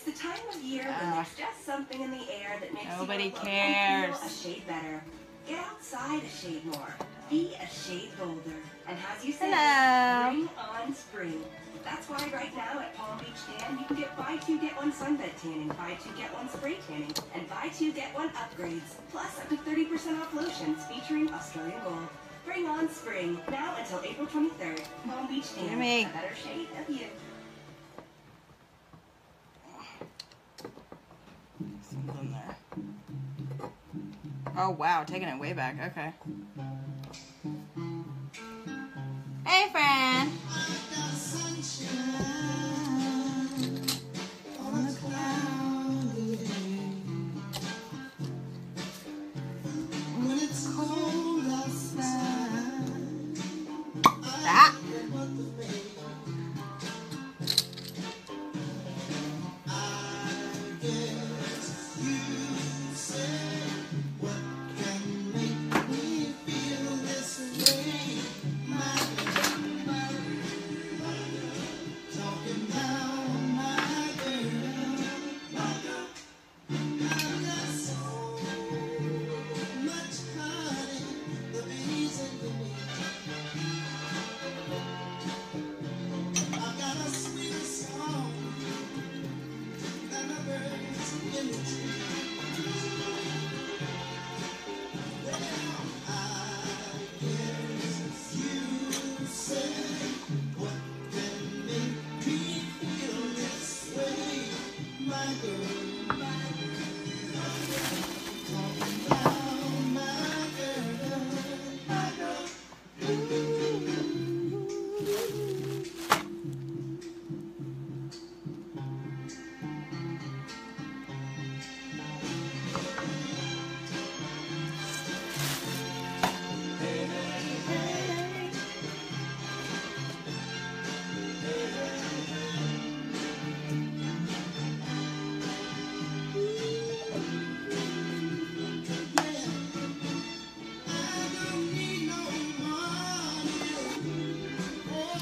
the time of year when there's just something in the air that makes Nobody you look cares. and feel a shade better. Get outside a shade more. Be a shade bolder. And as you said, bring on spring. That's why right now at Palm Beach Tan, you can get buy two, get one sunbed tanning, buy two, get one spray tanning, and buy two, get one upgrades. Plus up to 30% off lotions featuring Australian Gold. Bring on spring. Now until April 23rd. Palm Beach Tan, a better shade of you. Something there. Oh wow, taking it way back. Okay. Hey, friend.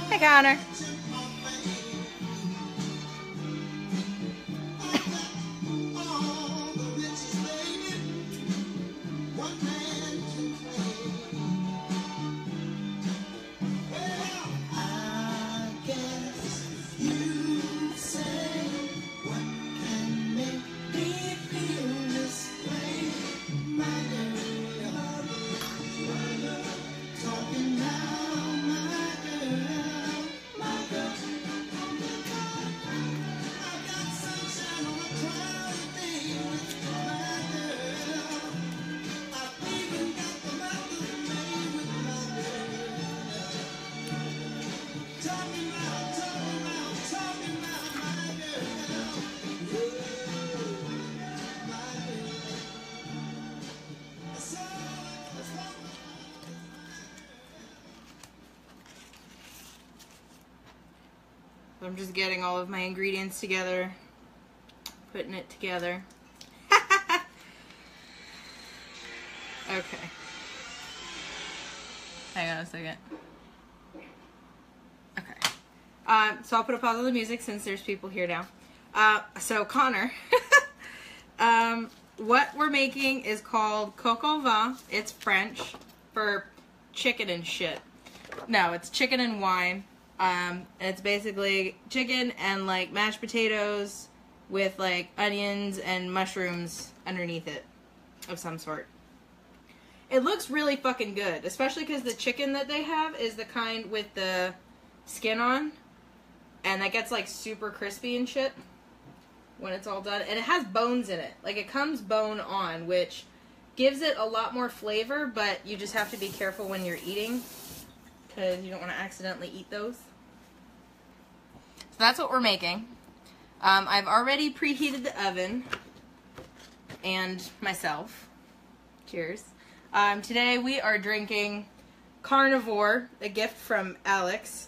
Hey, Connor. I'm just getting all of my ingredients together, putting it together. Okay. Hang on a second. Okay. So I'll put a pause on the music since there's people here now. So Connor, what we're making is called coq au vin. It's French for chicken and shit. No, it's chicken and wine. It's basically chicken and like mashed potatoes with like onions and mushrooms underneath it of some sort. It looks really fucking good, especially because the chicken that they have is the kind with the skin on, and that gets like super crispy and shit when it's all done. And it has bones in it. Like it comes bone on, which gives it a lot more flavor, but you just have to be careful when you're eating because you don't want to accidentally eat those. So that's what we're making. I've already preheated the oven and myself. Cheers. Today we are drinking Carnivore, a gift from Alex.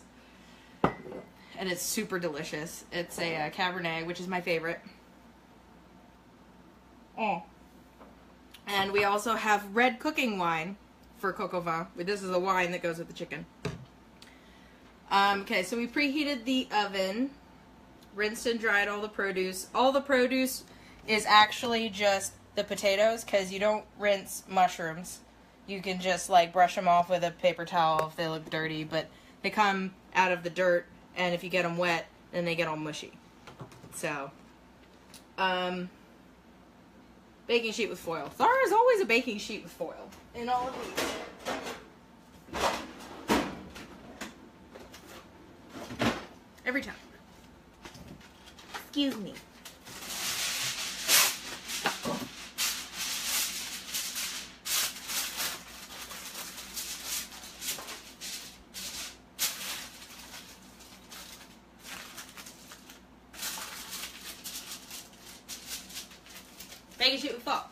And it's super delicious. It's a Cabernet, which is my favorite. Oh. And we also have red cooking wine for coq au vin. This is a wine that goes with the chicken. Okay, so we preheated the oven. rinsed and dried all the produce. All the produce is actually just the potatoes, because you don't rinse mushrooms. You can just like brush them off with a paper towel if they look dirty, but they come out of the dirt, and if you get them wet, then they get all mushy. So, baking sheet with foil. There is always a baking sheet with foil in all of these. Every time. Excuse me. Baking sheet with foil.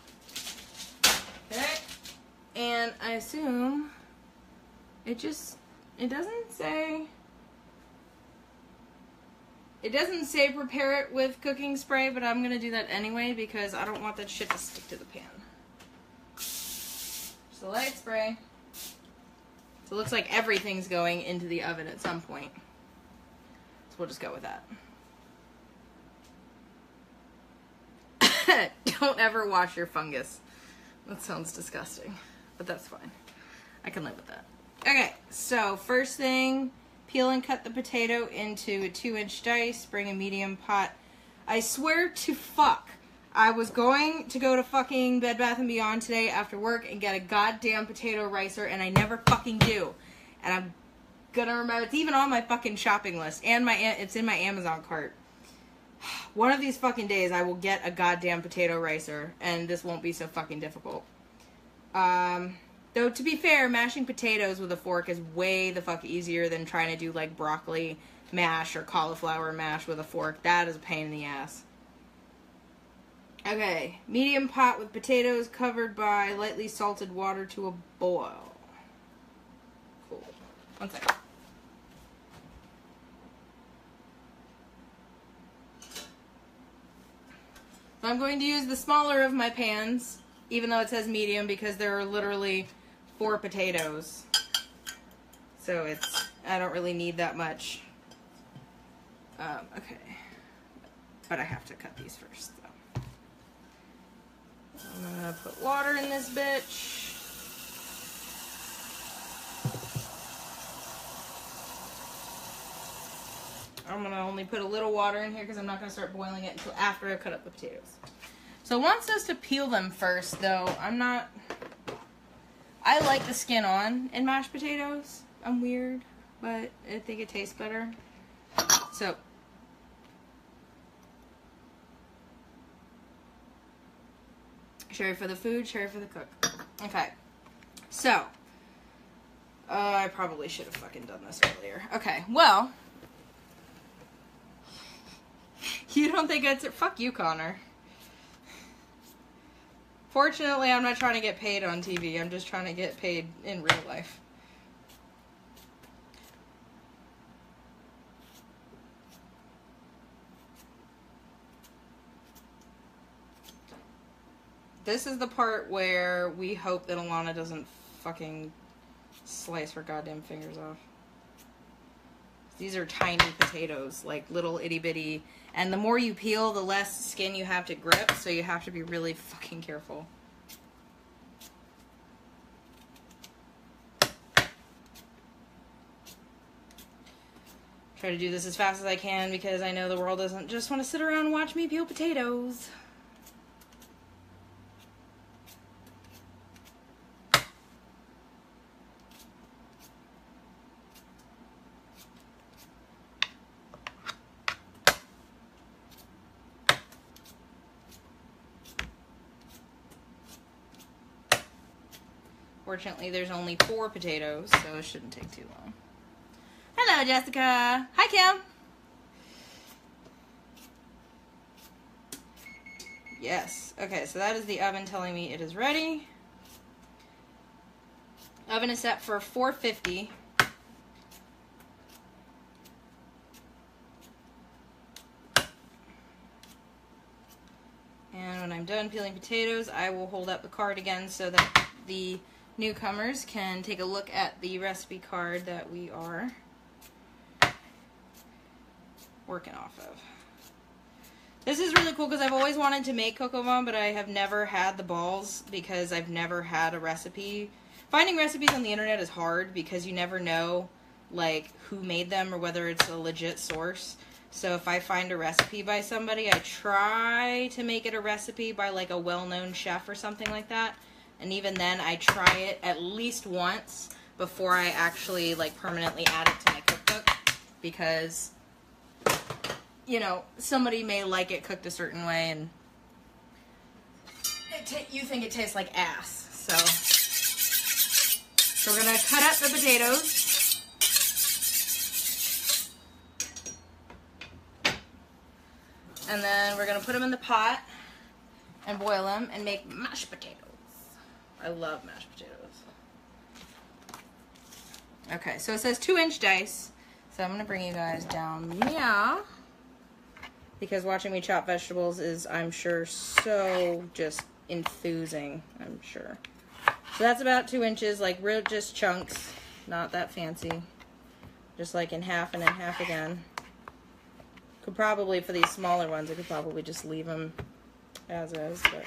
Okay. And I assume it doesn't say prepare it with cooking spray, but I'm gonna do that anyway because I don't want that shit to stick to the pan. Just a light spray. So it looks like everything's going into the oven at some point. So we'll just go with that. Don't ever wash your fungus. That sounds disgusting, but that's fine. I can live with that. Okay, so first thing, peel and cut the potato into a 2-inch dice. Bring a medium pot. I swear to fuck, I was going to go to fucking Bed Bath & Beyond today after work and get a goddamn potato ricer, and I never fucking do. And I'm gonna remember, it's even on my fucking shopping list, and it's in my Amazon cart. One of these fucking days I will get a goddamn potato ricer, and this won't be so fucking difficult. Though, to be fair, mashing potatoes with a fork is way the fuck easier than trying to do, like, broccoli mash or cauliflower mash with a fork. That is a pain in the ass. Okay, medium pot with potatoes covered by lightly salted water to a boil. Cool. One second. I'm going to use the smaller of my pans, even though it says medium, because there are literally 4 potatoes. So I don't really need that much. Okay. But I have to cut these first, though. I'm gonna put water in this bitch. I'm going to only put a little water in here because I'm not going to start boiling it until after I cut up the potatoes. So it wants us to peel them first, though. I like the skin on in mashed potatoes. I'm weird, but I think it tastes better. So, sherry for the food, sherry for the cook. Okay. So, I probably should have fucking done this earlier. Okay, well, you don't think it's... Fuck you, Connor. Fortunately, I'm not trying to get paid on TV. I'm just trying to get paid in real life. This is the part where we hope that Alana doesn't fucking slice her goddamn fingers off. These are tiny potatoes, like little itty bitty. And the more you peel, the less skin you have to grip, so you have to be really fucking careful. Try to do this as fast as I can because I know the world doesn't just want to sit around and watch me peel potatoes. Fortunately, there's only 4 potatoes, so it shouldn't take too long. Hello, Jessica. Hi, Kim. Yes. Okay, so that is the oven telling me it is ready. Oven is set for 450. And when I'm done peeling potatoes, I will hold up the card again so that the newcomers can take a look at the recipe card that we are working off of. This is really cool because I've always wanted to make coq au vin, but I have never had the balls because I've never had a recipe. Finding recipes on the internet is hard because you never know, like, who made them or whether it's a legit source. So if I find a recipe by somebody, I try to make it a recipe by, like, a well-known chef or something like that. And even then, I try it at least once before I actually, like, permanently add it to my cookbook because, you know, somebody may like it cooked a certain way and you think it tastes like ass. So we're going to cut up the potatoes. And then we're going to put them in the pot and boil them and make mashed potatoes. I love mashed potatoes. Okay, so it says 2-inch dice. So I'm going to bring you guys down here because watching me chop vegetables is, I'm sure, so just enthusing, I'm sure. So that's about 2 inches, like real just chunks, not that fancy. Just like in half and in half again. Could probably, for these smaller ones, I could probably just leave them as is, but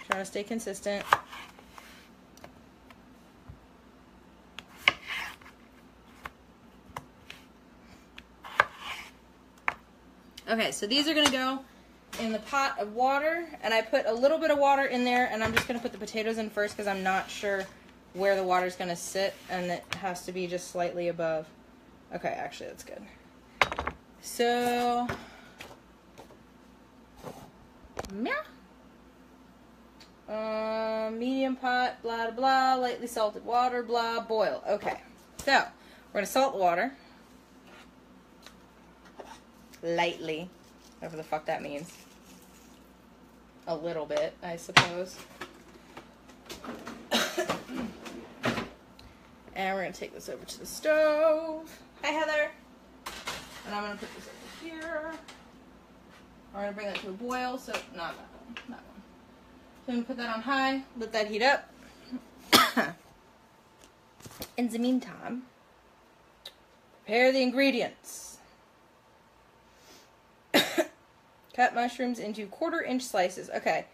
trying to stay consistent. Okay, so these are going to go in the pot of water, and I put a little bit of water in there, and I'm just going to put the potatoes in first because I'm not sure where the water's going to sit, and it has to be just slightly above. Okay, actually, that's good. So, medium pot, blah, blah, blah, lightly salted water, blah, boil. Okay, so we're going to salt the water. Lightly, whatever the fuck that means. A little bit, I suppose. And we're going to take this over to the stove. Hi, Heather. And I'm going to put this over here. We're going to bring that to a boil. So, not that one. That one. So I'm going to put that on high. Let that heat up. In the meantime, prepare the ingredients. Cut mushrooms into 1/4-inch slices. Okay,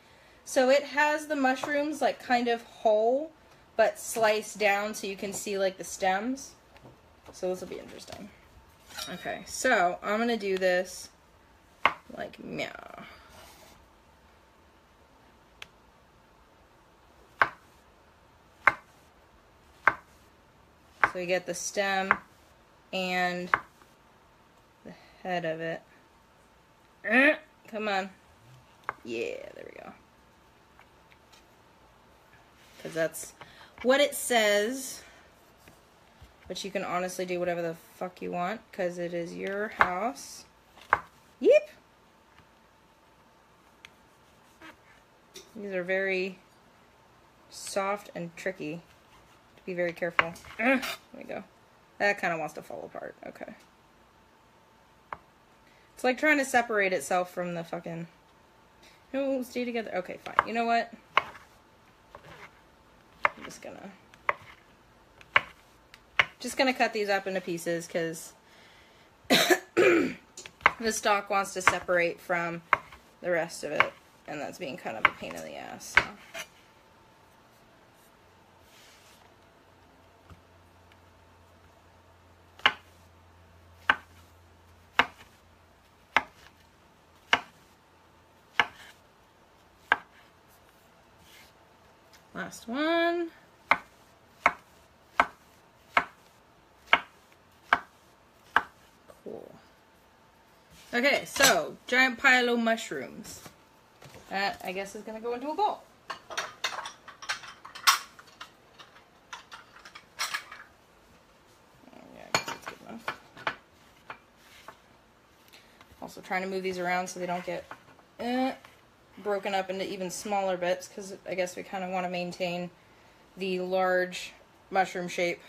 so it has the mushrooms like kind of whole, but sliced down so you can see like the stems. So this will be interesting. Okay, so I'm gonna do this like meow. So you get the stem and the head of it. Come on. Yeah, there we go. Because that's what it says. But you can honestly do whatever the fuck you want. Because it is your house. Yep. These are very soft and tricky. To be very careful. There we go. That kind of wants to fall apart. Okay. It's like trying to separate itself from the fucking... No, stay together. Okay, fine. You know what? I'm just gonna cut these up into pieces because the stalk wants to separate from the rest of it, and that's being kind of a pain in the ass. So. Last one. Cool. Okay, so giant pile of mushrooms. That, I guess, is going to go into a bowl. Yeah, I guess that's good enough. Also trying to move these around so they don't get broken up into even smaller bits, because I guess we kind of want to maintain the large mushroom shape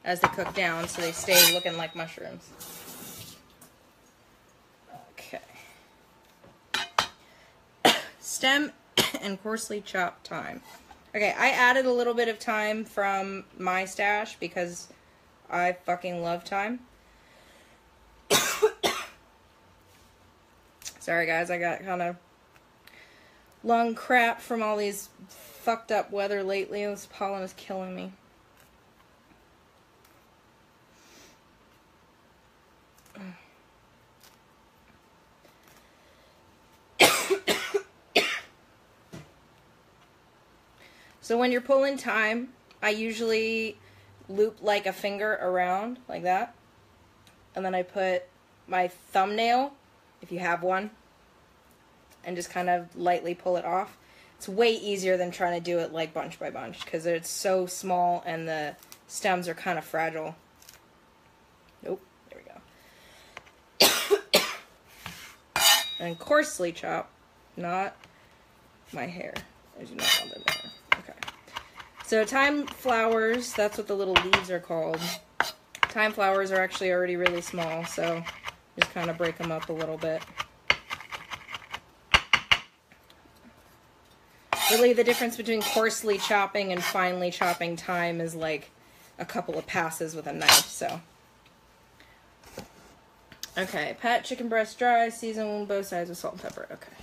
as they cook down so they stay looking like mushrooms. Okay. Stem and coarsely chopped thyme. Okay, I added a little bit of thyme from my stash because I fucking love thyme. Sorry guys, I got kind of lung crap from all these fucked up weather lately. This pollen is killing me. So when you're pulling thyme, I usually loop like a finger around like that. And then I put my thumbnail, if you have one, and just kind of lightly pull it off. It's way easier than trying to do it like bunch by bunch because it's so small and the stems are kind of fragile. Nope, there we go. And coarsely chop, not my hair. I do not want them there. Okay. So thyme flowers, that's what the little leaves are called. Thyme flowers are actually already really small, so just kind of break them up a little bit. Really, the difference between coarsely chopping and finely chopping thyme is like a couple of passes with a knife, so. Okay, pat chicken breast dry, season both sides with salt and pepper. Okay.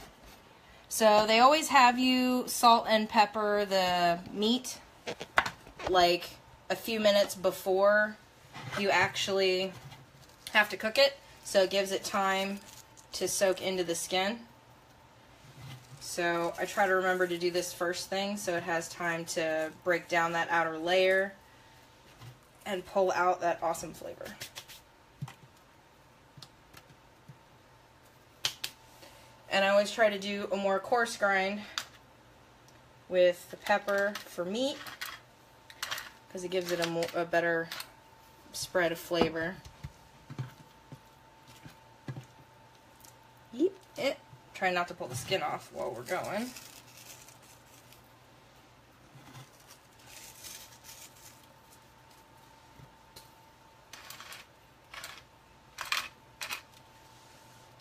So they always have you salt and pepper the meat like a few minutes before you actually have to cook it, so it gives it time to soak into the skin. So I try to remember to do this first thing so it has time to break down that outer layer and pull out that awesome flavor. And I always try to do a more coarse grind with the pepper for meat because it gives it a better spread of flavor. Yeep, it. Try not to pull the skin off while we're going.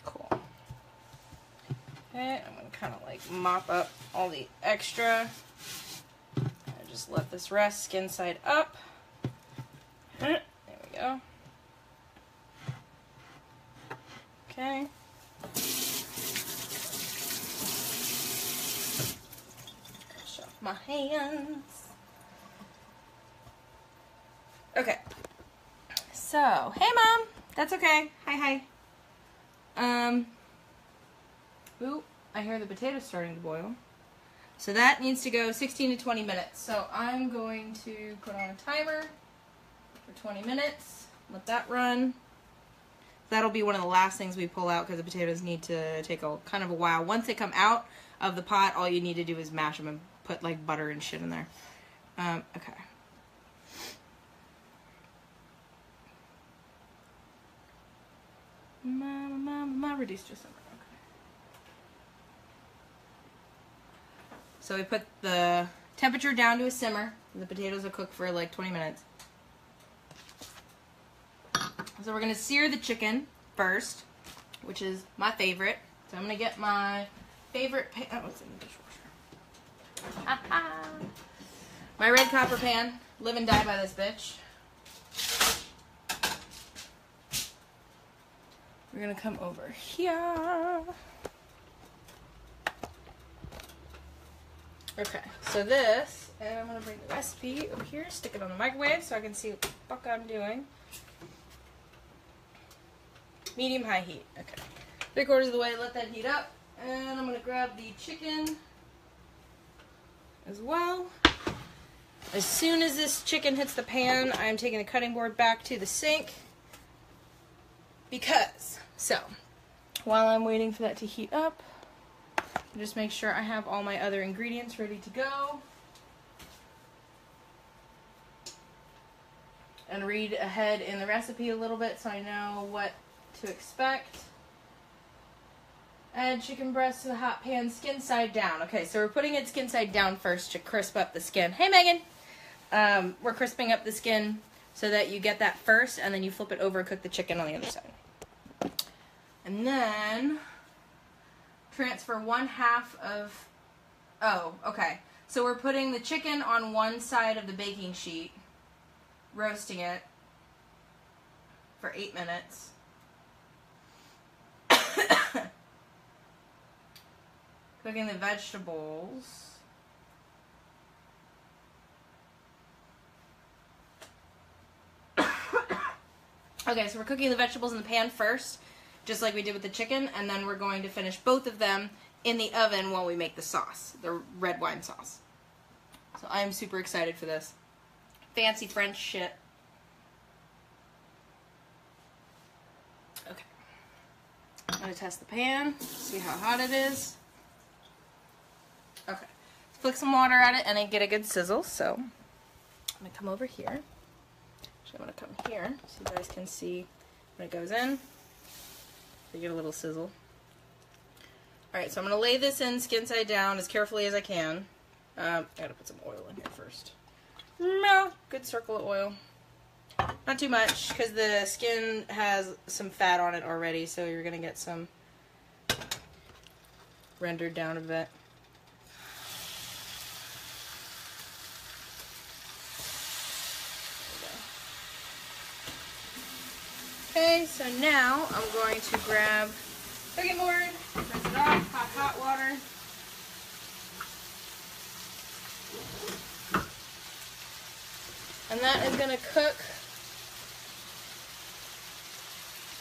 Cool. Okay, I'm going to kind of like mop up all the extra. And just let this rest skin side up. There we go. Okay. My hands. Okay. So, hey Mom. That's okay. Hi. Ooh, I hear the potatoes starting to boil. So that needs to go 16 to 20 minutes. So I'm going to put on a timer for 20 minutes. Let that run. That'll be one of the last things we pull out because the potatoes need to take a kind of a while. Once they come out of the pot, all you need to do is mash them and put like butter and shit in there. Okay. Mama, reduce just somewhere. Okay. So we put the temperature down to a simmer. The potatoes will cook for like 20 minutes. So we're going to sear the chicken first, which is my favorite. So I'm going to get my favorite pan. Oh, it's in the dishwasher. My red copper pan. Live and die by this bitch. We're going to come over here. Okay, so this, and I'm going to bring the recipe over here, stick it on the microwave so I can see what the fuck I'm doing. Medium-high heat. Okay. 3/4 of the way, let that heat up. And I'm going to grab the chicken as well. As soon as this chicken hits the pan, I'm taking the cutting board back to the sink. So, while I'm waiting for that to heat up, just make sure I have all my other ingredients ready to go. And read ahead in the recipe a little bit so I know what to expect. Add chicken breast to the hot pan, skin side down. Okay, so we're putting it skin side down first to crisp up the skin. Hey, Megan! We're crisping up the skin so that you get that first, and then you flip it over and cook the chicken on the other side. And then transfer 1/2 of... Oh, okay. So we're putting the chicken on one side of the baking sheet, roasting it for 8 minutes. Cooking the vegetables. Okay, so we're cooking the vegetables in the pan first, just like we did with the chicken, and then we're going to finish both of them in the oven while we make the sauce, the red wine sauce. So I'm super excited for this. Fancy French shit. Okay. I'm going to test the pan, see how hot it is. Okay. Let's flick some water at it and I get a good sizzle, so I'm going to come over here. Actually, I'm going to come here so you guys can see when it goes in. So you get a little sizzle. Alright, so I'm going to lay this in skin side down as carefully as I can. I gotta put some oil in here first. No, good circle of oil. Not too much, because the skin has some fat on it already, so you're going to get some rendered down a bit. Okay, so now I'm going to grab cooking board, rinse it off, hot water. And that is going to cook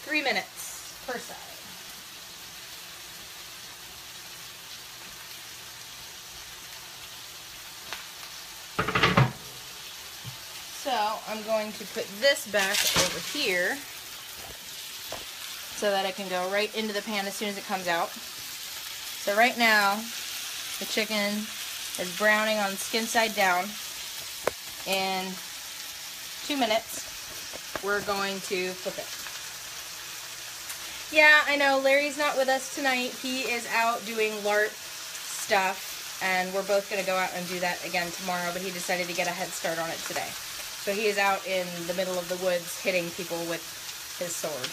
3 minutes per side. So I'm going to put this back over here so that it can go right into the pan as soon as it comes out. So right now the chicken is browning on skin side down. In 2 minutes, we're going to flip it. Yeah, I know, Larry's not with us tonight. He is out doing LARP stuff, and we're both going to go out and do that again tomorrow, but he decided to get a head start on it today. So he is out in the middle of the woods hitting people with his sword.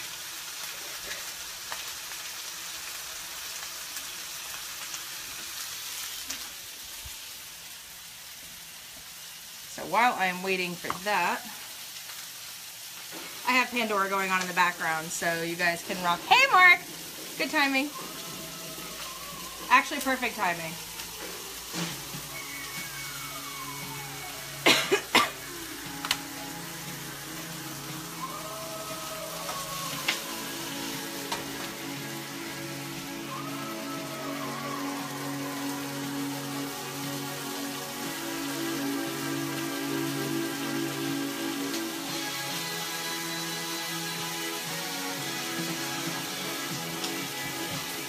So while I am waiting for that, I have Pandora going on in the background, so you guys can rock. Hey, Mark! Good timing. Actually, perfect timing.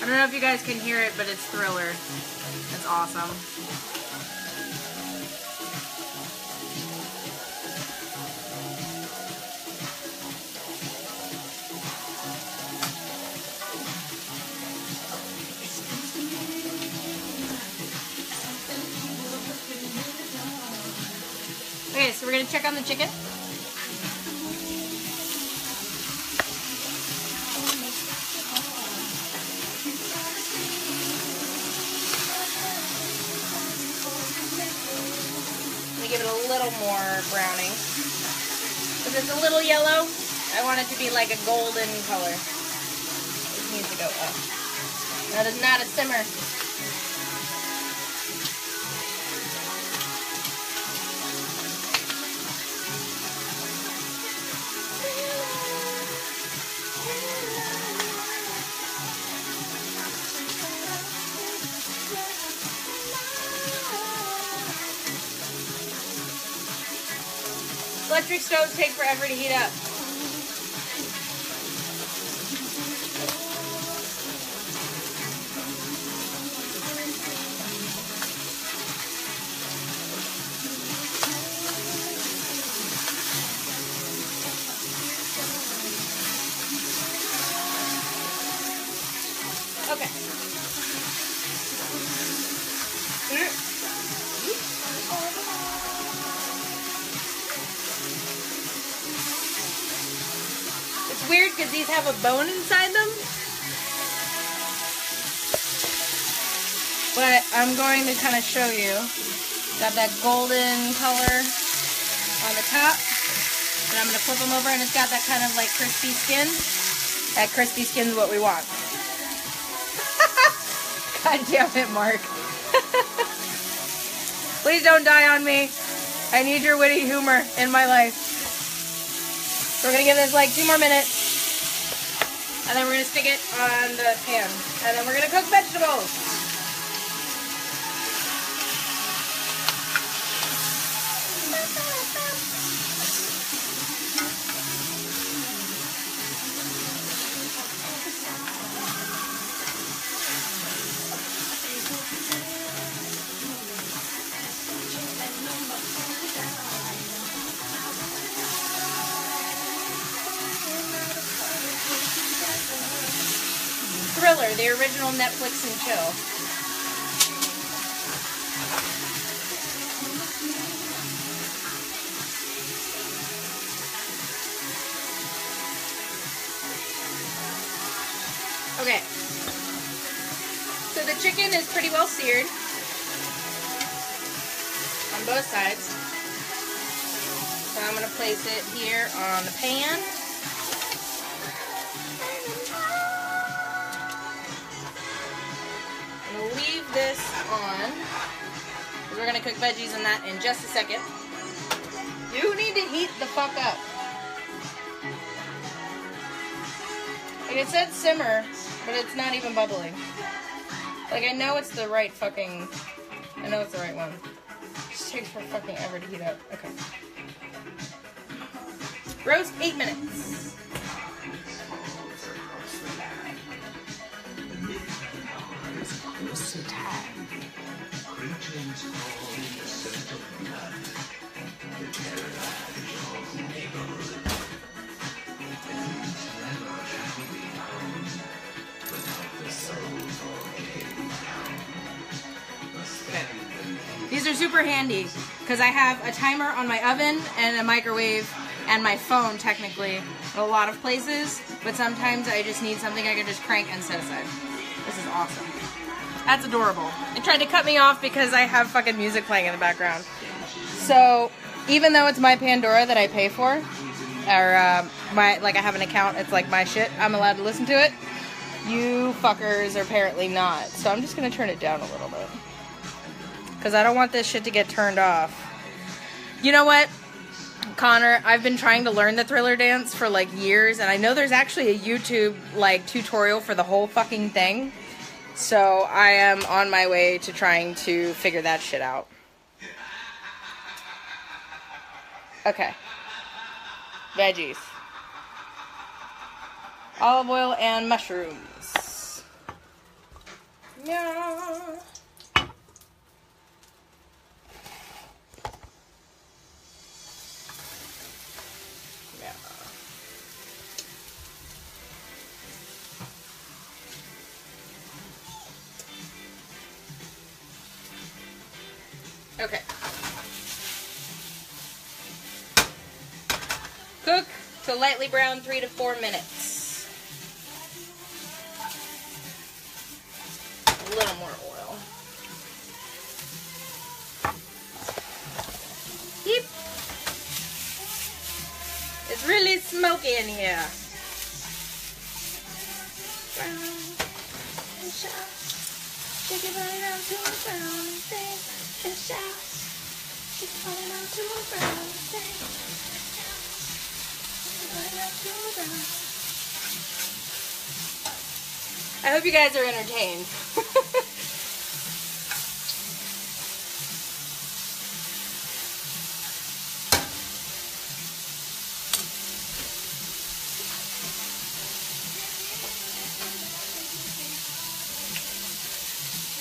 I don't know if you guys can hear it, but it's Thriller. It's awesome. Okay, so we're going to check on the chicken. Give it a little more browning. Because it's a little yellow, I want it to be like a golden color. It needs to go up. That is not a simmer. Electric stoves take forever to heat up. Okay. Weird because these have a bone inside them, but I'm going to kind of show you. Got that golden color on the top, and I'm going to flip them over, and it's got that kind of like crispy skin. That crispy skin is what we want. God damn it, Mark. Please don't die on me. I need your witty humor in my life. So we're gonna give this like 2 more minutes. And then we're gonna stick it on the pan. And then we're gonna cook vegetables. Thriller, the original Netflix and chill. Okay. So the chicken is pretty well seared on both sides. So I'm going to place it here on the pan. Leave this on. We're gonna cook veggies in that in just a second. You need to heat the fuck up. Like it said simmer, but it's not even bubbling. Like I know it's the right fucking. I know it's the right one. It just takes for fucking ever to heat up. Okay. Roast 8 minutes. These are super handy because I have a timer on my oven and a microwave and my phone technically in a lot of places, but sometimes I just need something I can just crank and set aside. This is awesome. That's adorable. It tried to cut me off because I have fucking music playing in the background. So even though it's my Pandora that I pay for, or I have an account, it's like my shit, I'm allowed to listen to it. You fuckers are apparently not. So I'm just gonna turn it down a little bit. Because I don't want this shit to get turned off. You know what, Connor? I've been trying to learn the Thriller dance for like years, and I know there's actually a YouTube like tutorial for the whole fucking thing. So I am on my way to trying to figure that shit out. Okay. Veggies. Olive oil and mushrooms. Yeah. Okay. Cook to lightly brown 3 to 4 minutes. A little more oil. Yep. It's really smoky in here. Brown and sharp. Shake it right out to a brown thing. And shout. Shake it right out to a brown thing. I hope you guys are entertained.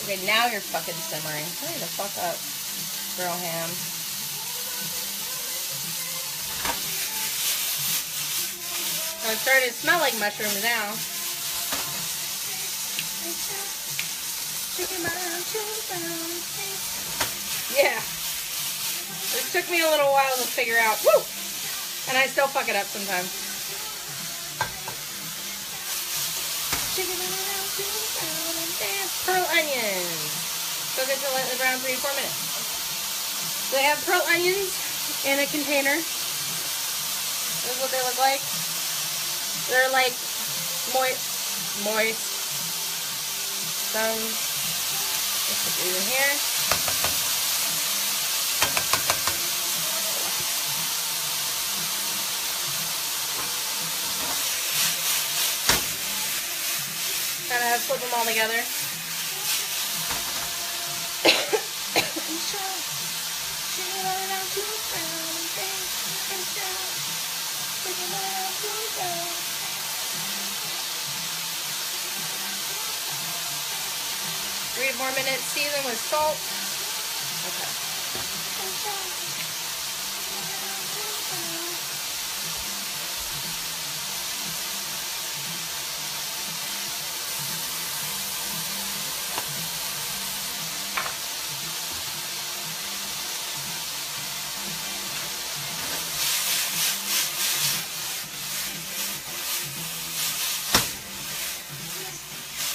Okay, now you're fucking simmering. Hurry the fuck up, girl ham. Oh, it's starting to smell like mushrooms now. Yeah. It took me a little while to figure out. Woo! And I still fuck it up sometimes. Pearl onions. Cook it to lightly brown 3 to 4 minutes. So I have pearl onions in a container. This is what they look like. They're like moist. Some. Let's put these in here. Kind of flip them all together. Three more minutes, season with salt. Okay.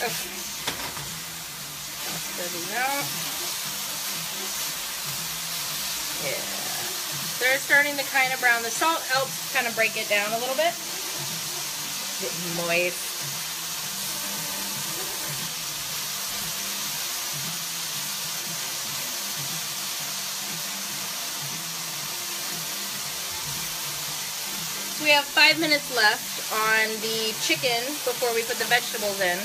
Okay. Spread these out. Yeah. They're starting to kind of brown. The salt helps kind of break it down a little bit. Get moist. So we have 5 minutes left on the chicken before we put the vegetables in.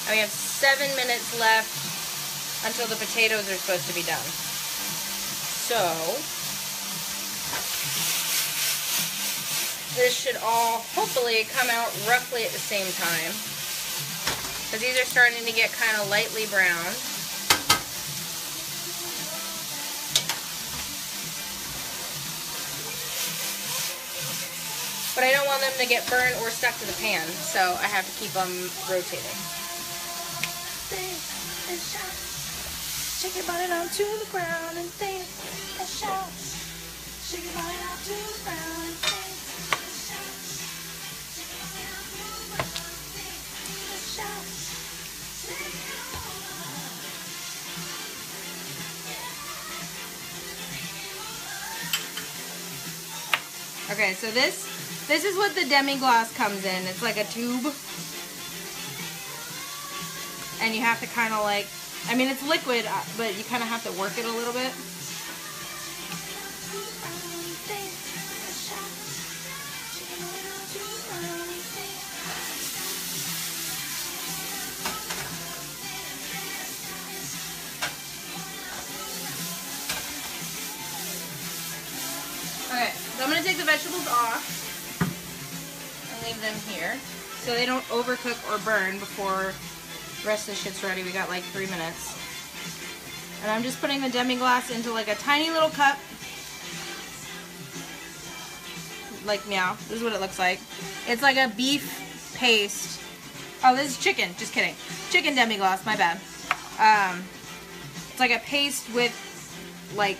And we have 7 minutes left until the potatoes are supposed to be done. So, this should all hopefully come out roughly at the same time. Because these are starting to get kind of lightly browned. But I don't want them to get burned or stuck to the pan, so I have to keep them rotating. Shake your body down to the ground and think a shout. Shake your body down to the ground and think a shout. Okay, so this is what the demi-glace comes in. It's like a tube. And you have to kind of like, I mean, it's liquid, but you kind of have to work it a little bit. Okay, so I'm going to take the vegetables off and leave them here so they don't overcook or burn before the rest of the shit's ready. We got like 3 minutes. And I'm just putting the demi-glace into like a tiny little cup. Like meow. This is what it looks like. It's like a beef paste. Oh, this is chicken. Just kidding. Chicken demi-glace, my bad. It's like a paste with like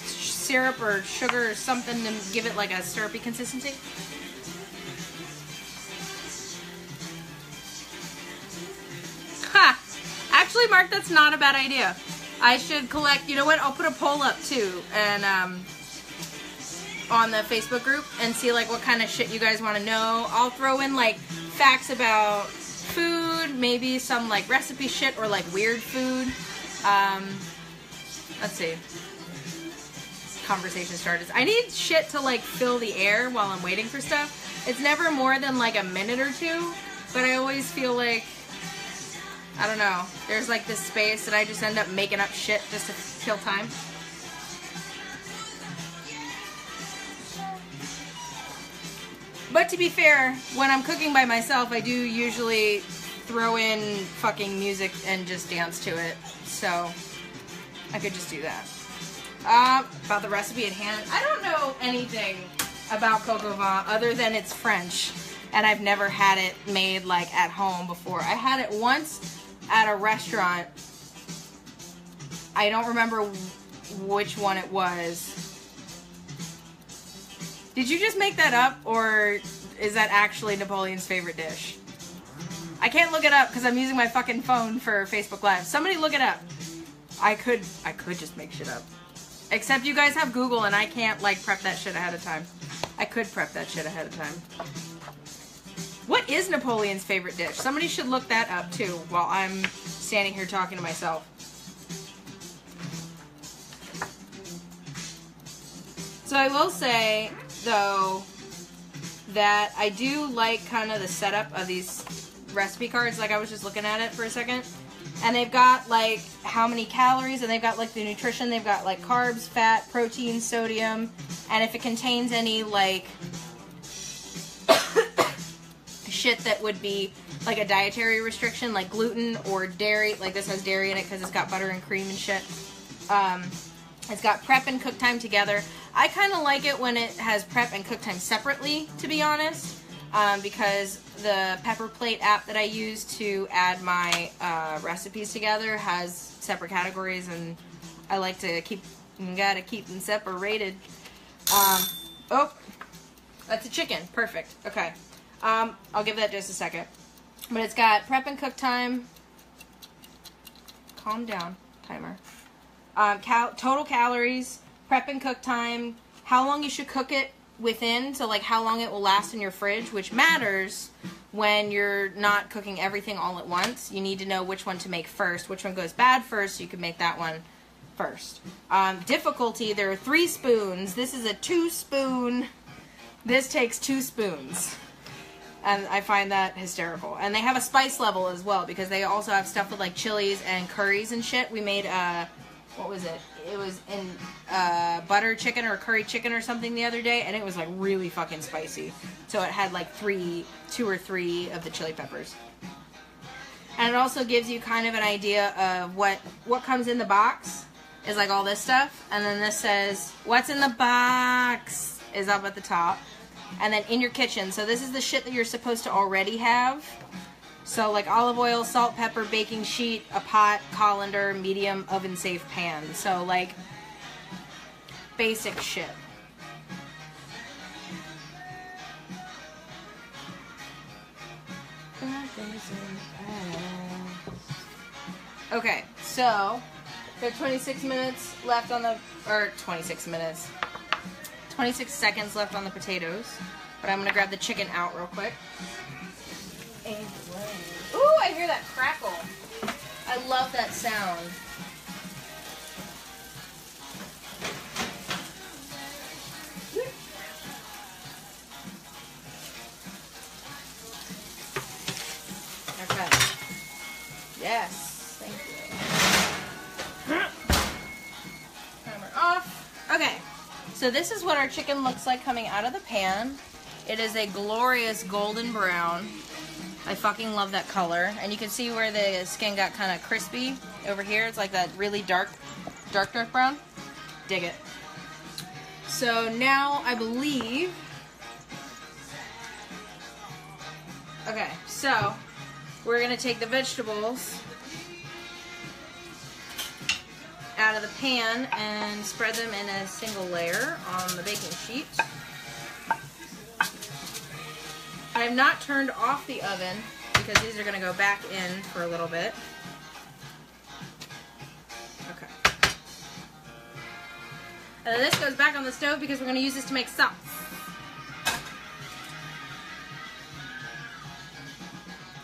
syrup or sugar or something to give it like a syrupy consistency. Ha! Actually, Mark, that's not a bad idea. I should collect, you know what, I'll put a poll up too, and on the Facebook group, and see like what kind of shit you guys want to know. I'll throw in like facts about food, maybe some like recipe shit or like weird food. Let's see. Conversation starters. I need shit to like fill the air while I'm waiting for stuff. It's never more than like a minute or two, but I always feel like, I don't know, there's like this space that I just end up making up shit just to kill time. But to be fair, when I'm cooking by myself, I do usually throw in fucking music and just dance to it. So, I could just do that. About the recipe at hand, I don't know anything about coq au vin other than it's French. And I've never had it made like at home before. I had it once at a restaurant. I don't remember which one it was. Did you just make that up, or is that actually Napoleon's favorite dish? I can't look it up because I'm using my fucking phone for Facebook Live. Somebody look it up. I could just make shit up. Except you guys have Google and I can't like prep that shit ahead of time. I could prep that shit ahead of time. What is Napoleon's favorite dish? Somebody should look that up too while I'm standing here talking to myself. So I will say, though, that I do like kind of the setup of these recipe cards. Like, I was just looking at it for a second. And they've got, like, how many calories, and they've got, like, the nutrition. They've got, like, carbs, fat, protein, sodium, and if it contains any, like, shit that would be, like, a dietary restriction, like gluten or dairy. Like, this has dairy in it because it's got butter and cream and shit. It's got prep and cook time together. I kind of like it when it has prep and cook time separately, to be honest, because the Pepper Plate app that I use to add my recipes together has separate categories, and I like to keep them separated. Oh, that's a chicken. Perfect. Okay. I'll give that just a second. But it's got prep and cook time. Calm down, timer. Total calories, prep and cook time, how long you should cook it within, so like how long it will last in your fridge, which matters when you're not cooking everything all at once. You need to know which one to make first, which one goes bad first, so you can make that one first. Difficulty, there are 3 spoons. This is a 2-spoon. This takes 2 spoons. And I find that hysterical. And they have a spice level as well, because they also have stuff with like chilies and curries and shit. We made what was it? It was in butter chicken or curry chicken or something the other day, and it was like really fucking spicy. So it had like 2 or 3 of the chili peppers. And it also gives you kind of an idea of what comes in the box is like all this stuff. And then this says, what's in the box is up at the top. And then in your kitchen. So this is the shit that you're supposed to already have. So like olive oil, salt, pepper, baking sheet, a pot, colander, medium oven safe pan. So like basic shit. Okay, so there are 26 minutes left on the, or 26 minutes. 26 seconds left on the potatoes. But I'm going to grab the chicken out real quick. Ooh, I hear that crackle. I love that sound. Okay. Yes. Thank you. Timer off. Okay. So this is what our chicken looks like coming out of the pan. It is a glorious golden brown. I fucking love that color. And you can see where the skin got kind of crispy over here. It's like that really dark brown. Dig it. So now I believe... Okay, so we're going to take the vegetables out of the pan and spread them in a single layer on the baking sheet. I have not turned off the oven because these are going to go back in for a little bit. Okay. And then this goes back on the stove because we're going to use this to make sauce.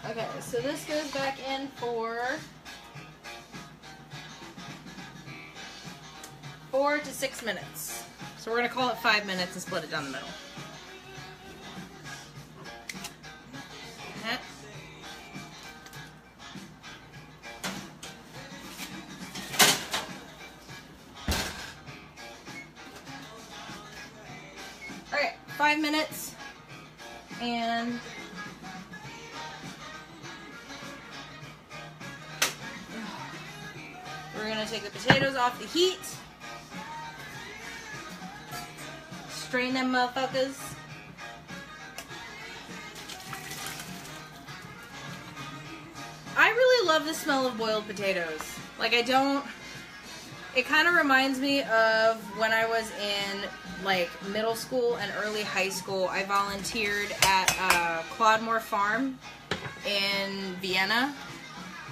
Okay, so this goes back in for 4 to 6 minutes. So we're going to call it 5 minutes and split it down the middle. Okay. Alright, 5 minutes, and we're going to take the potatoes off the heat. Strain them motherfuckers. I really love the smell of boiled potatoes. Like, I don't... It kind of reminds me of when I was in, like, middle school and early high school. I volunteered at Clodmore Farm in Vienna,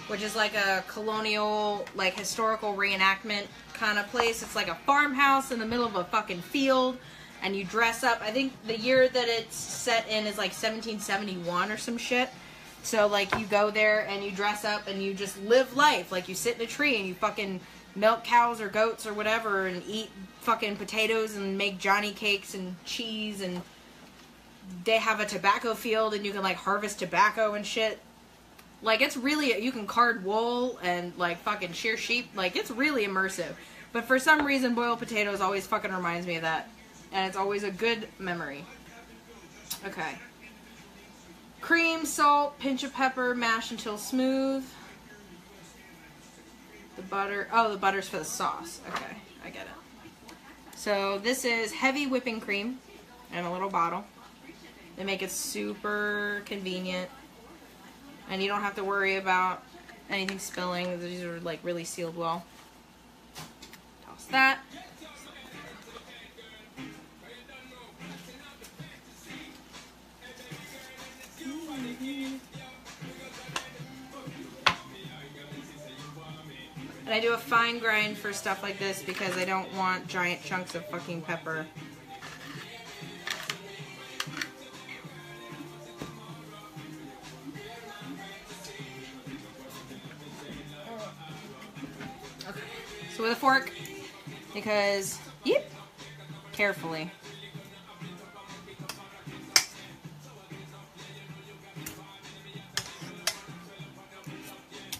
which is like a colonial, like, historical reenactment kind of place. It's like a farmhouse in the middle of a fucking field. and you dress up. I think the year that it's set in is like 1771 or some shit. So like you go there and you dress up and you just live life. Like you sit in a tree and you fucking milk cows or goats or whatever and eat fucking potatoes and make Johnny cakes and cheese, and they have a tobacco field and you can like harvest tobacco and shit. Like it's really, you can card wool and like fucking shear sheep. Like it's really immersive. But for some reason boiled potatoes always fucking reminds me of that. And it's always a good memory. Okay. Cream, salt, pinch of pepper, mash until smooth. The butter, oh, the butter's for the sauce. Okay, I get it. So this is heavy whipping cream in a little bottle. They make it super convenient. And you don't have to worry about anything spilling. These are like really sealed well. Toss that. And I do a fine grind for stuff like this because I don't want giant chunks of fucking pepper. Okay. So with a fork, because, yep, carefully.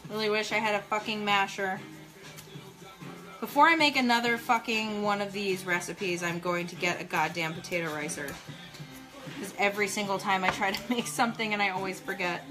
Really wish I had a fucking masher. Before I make another fucking one of these recipes, I'm going to get a goddamn potato ricer. Because every single time I try to make something and I always forget.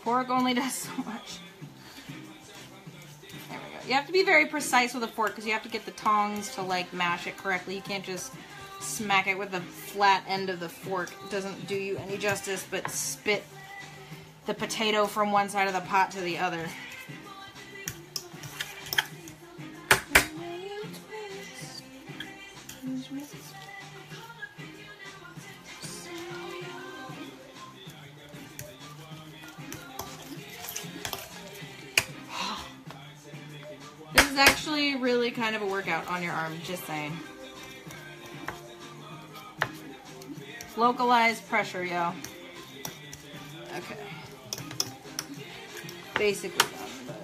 Fork only does so much. There we go. You have to be very precise with a fork because you have to get the tongs to like mash it correctly. You can't just smack it with the flat end of the fork. It doesn't do you any justice, but spit the potato from one side of the pot to the other. This is actually really kind of a workout on your arm, just saying. Localized pressure, yo. Okay. Basically done, but...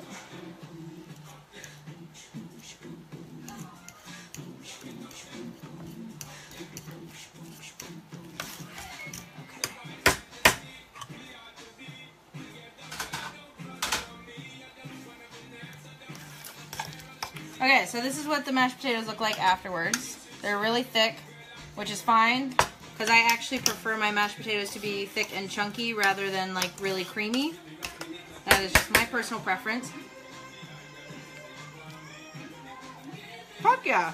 Okay, so this is what the mashed potatoes look like afterwards. They're really thick, which is fine, because I actually prefer my mashed potatoes to be thick and chunky rather than like really creamy. That is just my personal preference. Fuck yeah!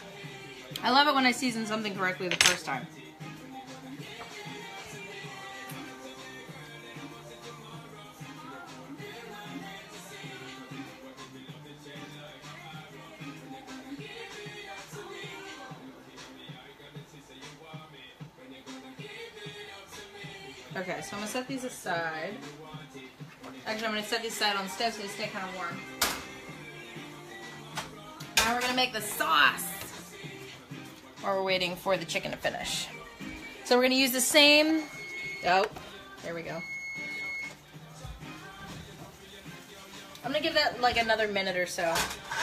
I love it when I season something correctly the first time. Okay, so I'm going to set these aside. Actually, I'm going to set these aside on the stove so they stay kind of warm. Now we're going to make the sauce while we're waiting for the chicken to finish. So we're going to use the same... Oh, there we go. I'm going to give that like another minute or so.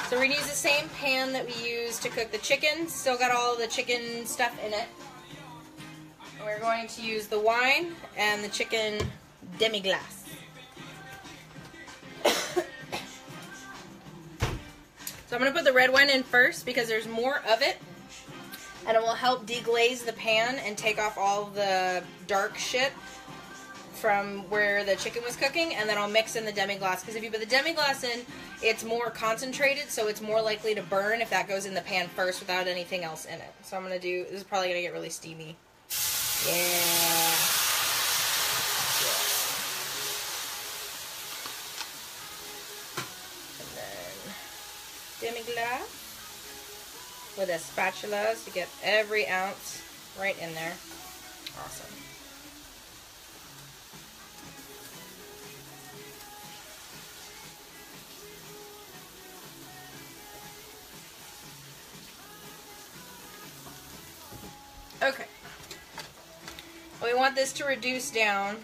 So we're going to use the same pan that we used to cook the chicken. Still got all the chicken stuff in it. We're going to use the wine and the chicken demi-glace. So I'm going to put the red wine in first because there's more of it. And it will help deglaze the pan and take off all the dark shit from where the chicken was cooking. And then I'll mix in the demi-glace. Because if you put the demi-glace in, it's more concentrated. So it's more likely to burn if that goes in the pan first without anything else in it. So I'm going to do... This is probably going to get really steamy. Yeah. And then demi-glace with a spatula to get every ounce right in there. Awesome. Okay. We want this to reduce down.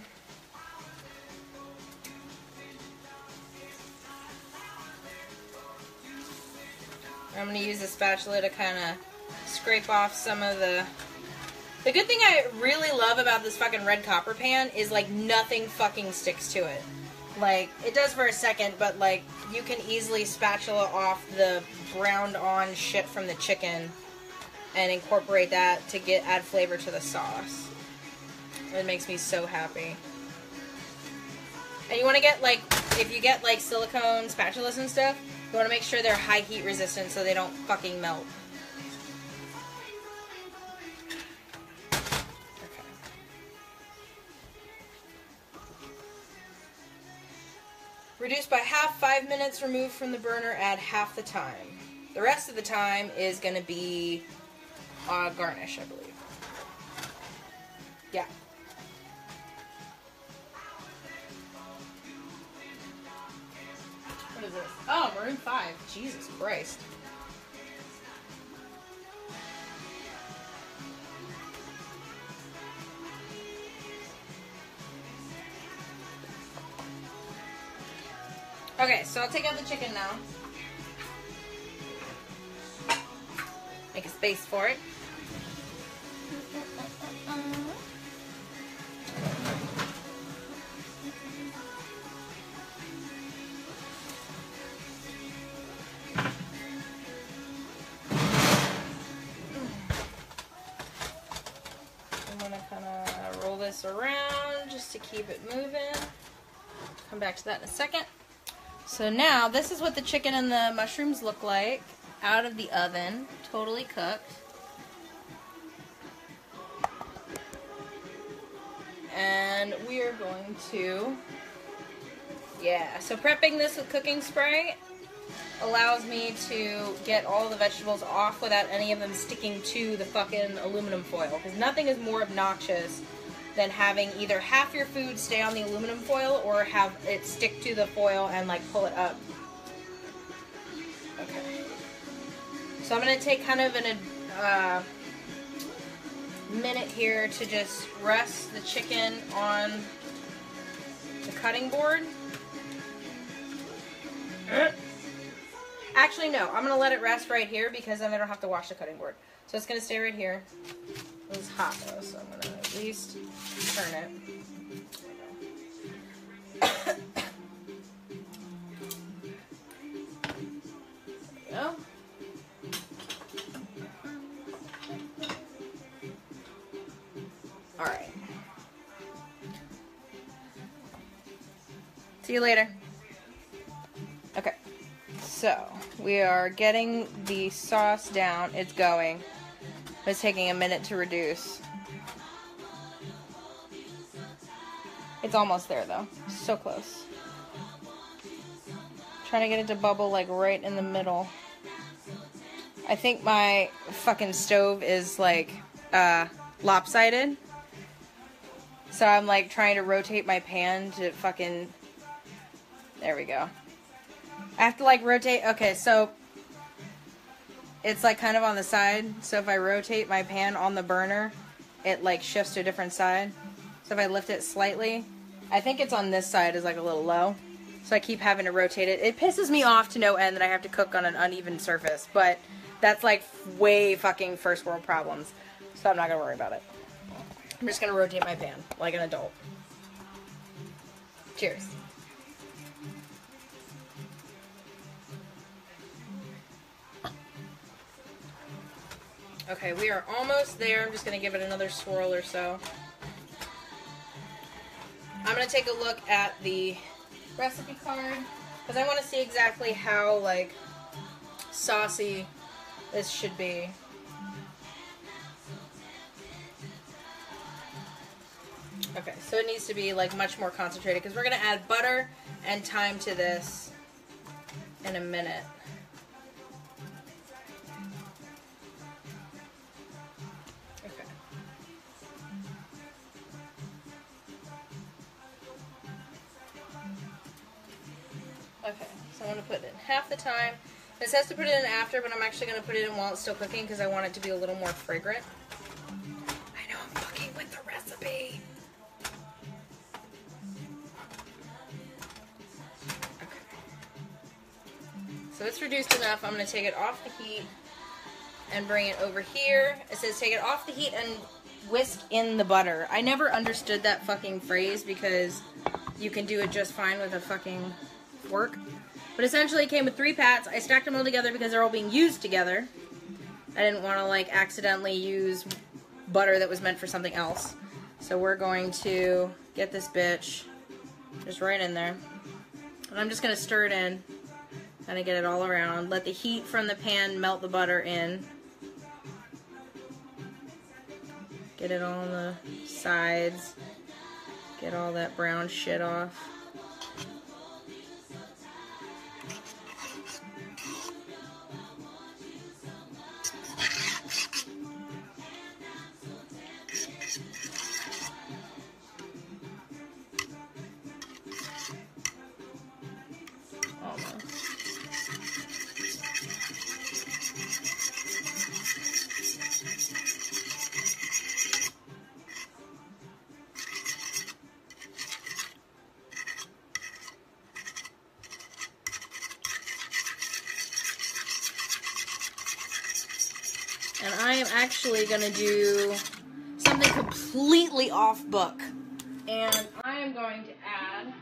I'm going to use a spatula to kind of scrape off some of the... The good thing I really love about this fucking red copper pan is, like, nothing fucking sticks to it. Like, it does for a second, but, like, you can easily spatula off the browned on shit from the chicken and incorporate that to add flavor to the sauce. It makes me so happy. And you want to get, like, if you get, like, silicone spatulas and stuff, you want to make sure they're high heat resistant so they don't fucking melt. Okay. Reduce by half, 5 minutes, remove from the burner, add half the time. The rest of the time is going to be garnish, I believe. Yeah. What is this? Oh, Maroon 5. Jesus Christ. Okay, so I'll take out the chicken now. Make a space for it. I'm going to kind of roll this around just to keep it moving. Come back to that in a second. So now, this is what the chicken and the mushrooms look like out of the oven, totally cooked. And we are going to, so prepping this with cooking spray allows me to get all the vegetables off without any of them sticking to the fucking aluminum foil. Because nothing is more obnoxious than having either half your food stay on the aluminum foil or have it stick to the foil and like pull it up. Okay. So I'm going to take kind of a minute here to just rest the chicken on the cutting board. Actually, no. I'm going to let it rest right here because then I don't have to wash the cutting board. So it's going to stay right here. It's hot though, so I'm going to at least turn it. There we go. Alright. See you later. Okay. So, we are getting the sauce down. It's going. It's taking a minute to reduce. It's almost there though. So close. Trying to get it to bubble like right in the middle. I think my fucking stove is like lopsided. So I'm like trying to rotate my pan to fucking... There we go. I have to like rotate... Okay, so... It's like kind of on the side, so if I rotate my pan on the burner, it like shifts to a different side. So if I lift it slightly, I think it's on this side is like a little low. So I keep having to rotate it. It pisses me off to no end that I have to cook on an uneven surface, but that's like way fucking first world problems. So I'm not gonna worry about it. I'm just gonna rotate my pan like an adult. Cheers. Okay, we are almost there. I'm just going to give it another swirl or so. I'm going to take a look at the recipe card because I want to see exactly how, like, saucy this should be. Okay, so it needs to be like much more concentrated because we're going to add butter and thyme to this in a minute. Okay. Okay, so I'm going to put in half the thyme. It says to put it in after, but I'm actually going to put it in while it's still cooking because I want it to be a little more fragrant. I know I'm fucking with the recipe. Okay. So it's reduced enough. I'm going to take it off the heat and bring it over here. It says take it off the heat and whisk in the butter. I never understood that fucking phrase because you can do it just fine with a fucking fork. But essentially it came with 3 pats. I stacked them all together because they're all being used together. I didn't want to like accidentally use butter that was meant for something else. So we're going to get this bitch just right in there. And I'm just going to stir it in. Kind of get it all around. Let the heat from the pan melt the butter in. Get it on the sides. Get all that brown shit off. And I am actually going to do something completely off book. And I am going to add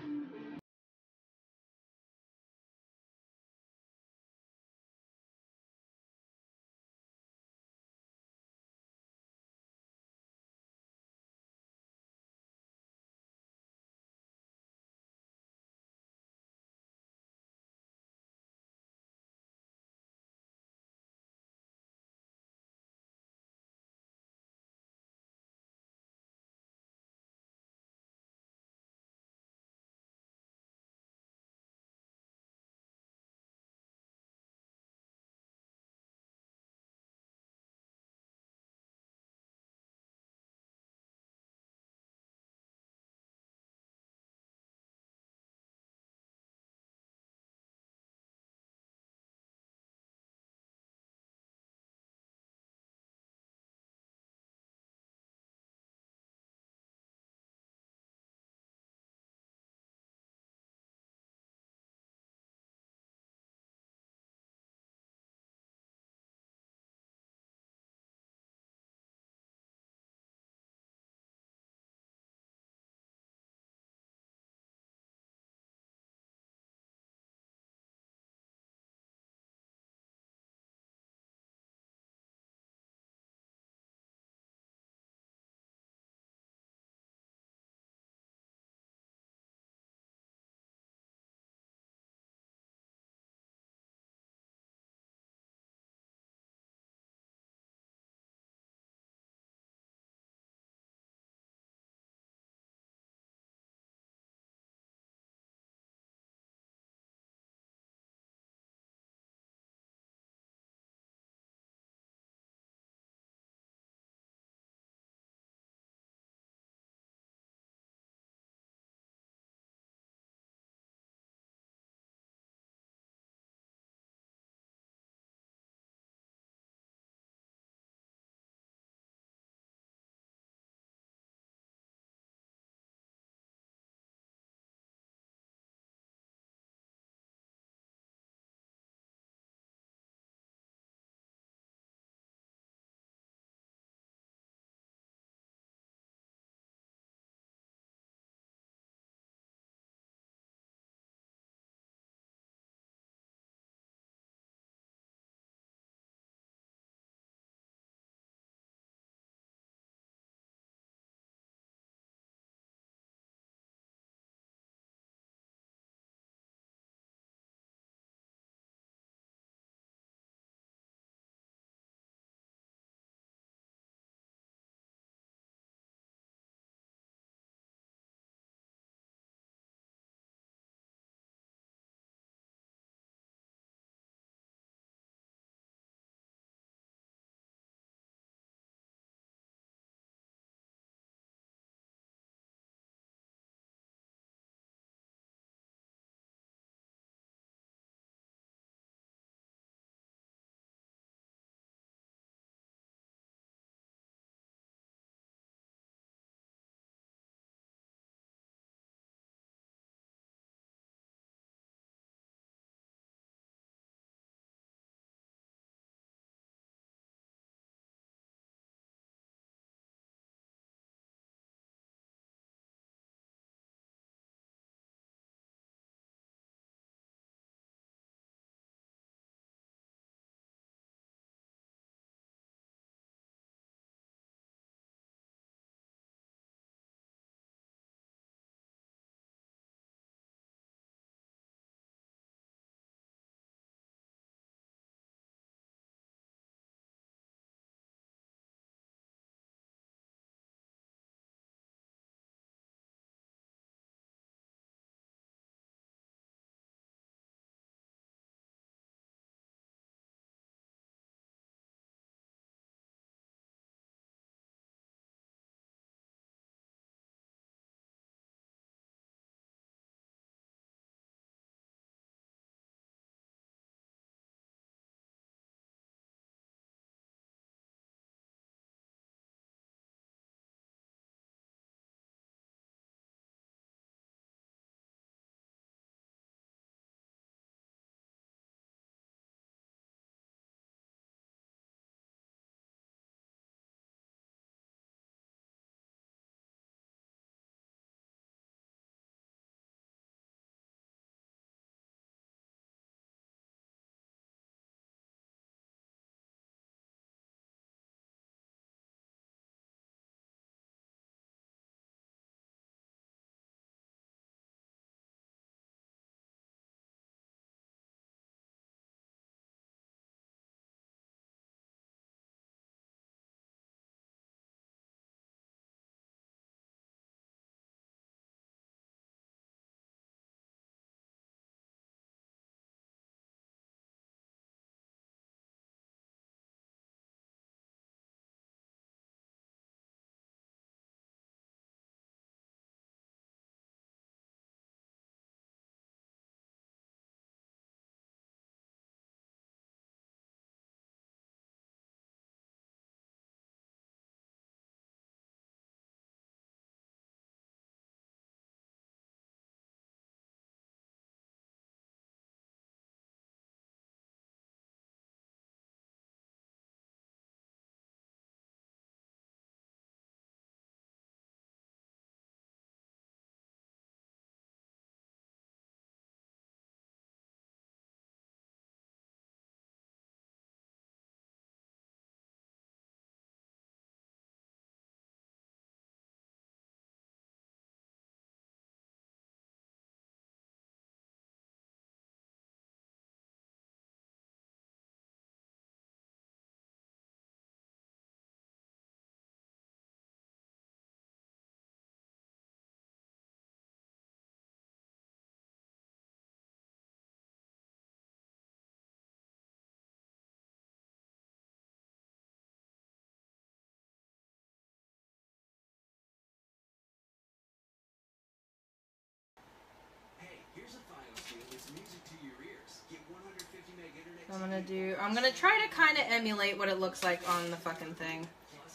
I'm gonna try to kind of emulate what it looks like on the fucking thing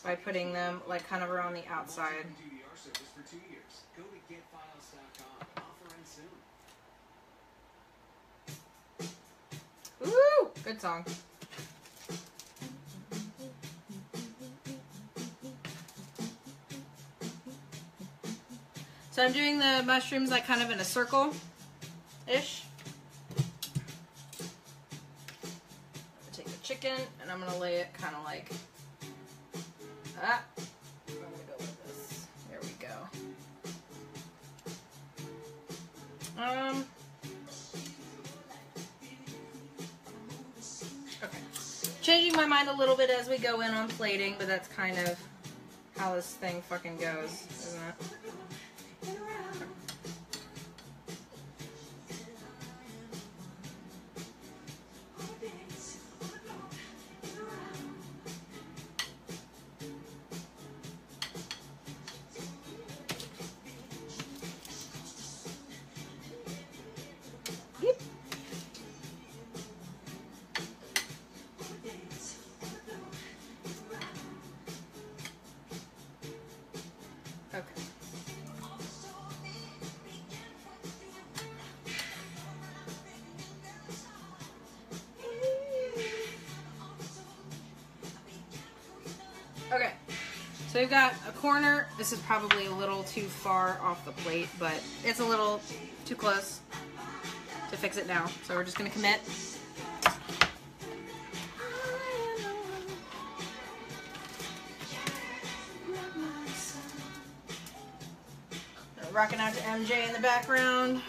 by putting them like kind of around the outside. Woo! Good song. So I'm doing the mushrooms like kind of in a circle-ish. Take the chicken and I'm gonna lay it kind of like that. I'm gonna go with this. There we go. Okay. Changing my mind a little bit as we go in on plating, but that's kind of how this thing fucking goes, isn't it? Okay, so we've got a corner. This is probably a little too far off the plate, but it's a little too close to fix it now. So we're just gonna commit. Rocking out to MJ in the background.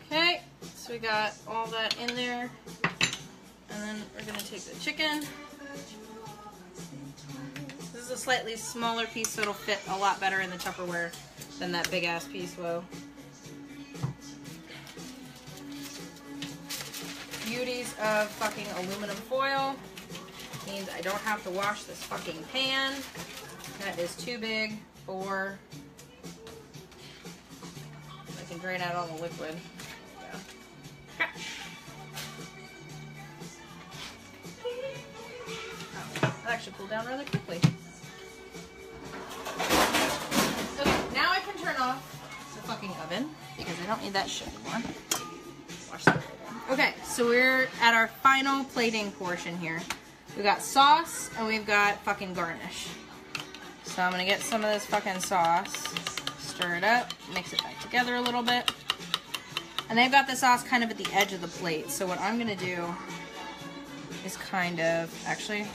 Okay, so we got all that in there, and then we're gonna take the chicken. This is a slightly smaller piece, so it'll fit a lot better in the Tupperware than that big ass piece will. Beauties of fucking aluminum foil means I don't have to wash this fucking pan. That is too big for, I can drain out all the liquid. Yeah. Oh, that actually cooled down rather quickly. Okay, now I can turn off the fucking oven because I don't need that shit anymore. Watch that. Okay, so we're at our final plating portion here. We've got sauce and we've got fucking garnish. So I'm gonna get some of this fucking sauce, stir it up, mix it back together a little bit. And they've got the sauce kind of at the edge of the plate. So what I'm gonna do is kind of, actually,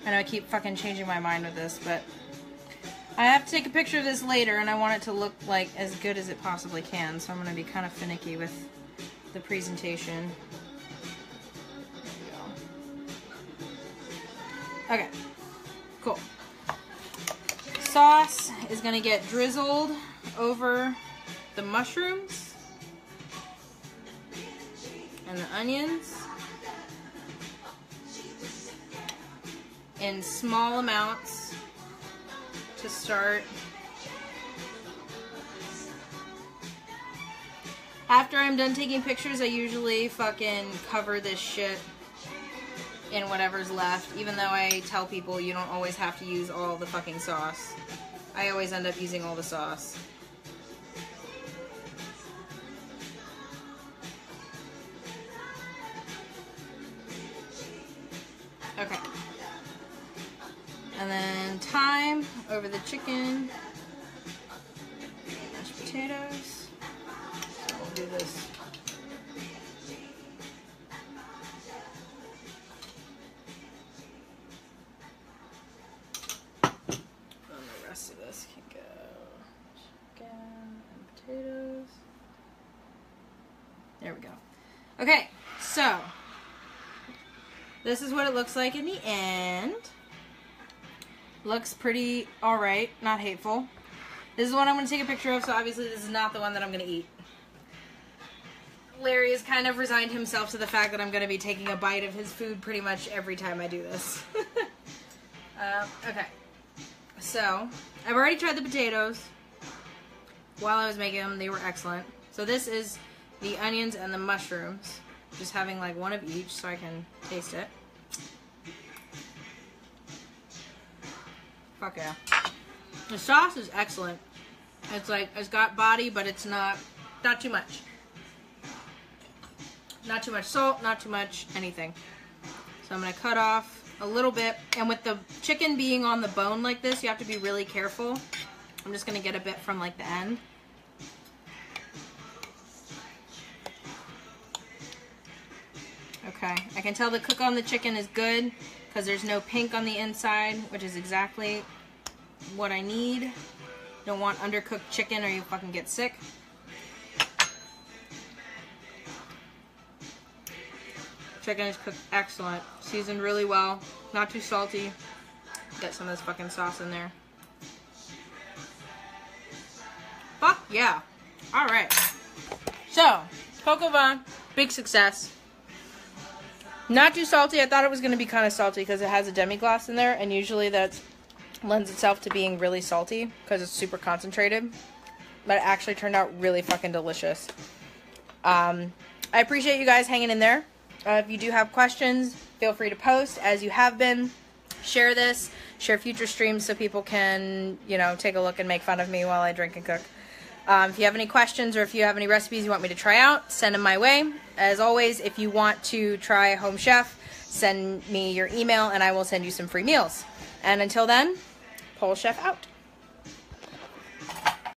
I know I keep fucking changing my mind with this, but I have to take a picture of this later and I want it to look like as good as it possibly can, so I'm going to be kind of finicky with the presentation. There we go. Okay, cool. Sauce is going to get drizzled over the mushrooms and the onions in small amounts to start. After I'm done taking pictures, I usually fucking cover this shit in whatever's left, even though I tell people you don't always have to use all the fucking sauce. I always end up using all the sauce. Okay. And then thyme over the chicken, mashed potatoes. So we'll do this. rest of this can go. Chicken and potatoes. There we go. Okay, so this is what it looks like in the end. Looks pretty alright, not hateful. This is the one I'm going to take a picture of, so obviously this is not the one that I'm going to eat. Larry has kind of resigned himself to the fact that I'm going to be taking a bite of his food pretty much every time I do this. Okay. So, I've already tried the potatoes while I was making them. They were excellent. So this is the onions and the mushrooms. Just having like one of each so I can taste it. Fuck yeah. The sauce is excellent. It's like, it's got body, but it's not too much. Not too much salt, not too much anything. So I'm going to cut off a little bit. And with the chicken being on the bone like this, you have to be really careful. I'm just going to get a bit from like the end. Okay, I can tell the cook on the chicken is good because there's no pink on the inside, which is exactly what I need. Don't want undercooked chicken or you fucking get sick. Chicken is cooked excellent. Seasoned really well. Not too salty. Get some of this fucking sauce in there. Fuck yeah. Alright. So, coq au vin, big success. Not too salty. I thought it was going to be kind of salty because it has a demi-glace in there, and usually that lends itself to being really salty because it's super concentrated. But it actually turned out really fucking delicious. I appreciate you guys hanging in there. If you do have questions, feel free to post as you have been. Share this. Share future streams so people can, you know, take a look and make fun of me while I drink and cook. If you have any questions or if you have any recipes you want me to try out, send them my way. As always, if you want to try Home Chef, send me your email and I will send you some free meals. And until then, PoleChef out.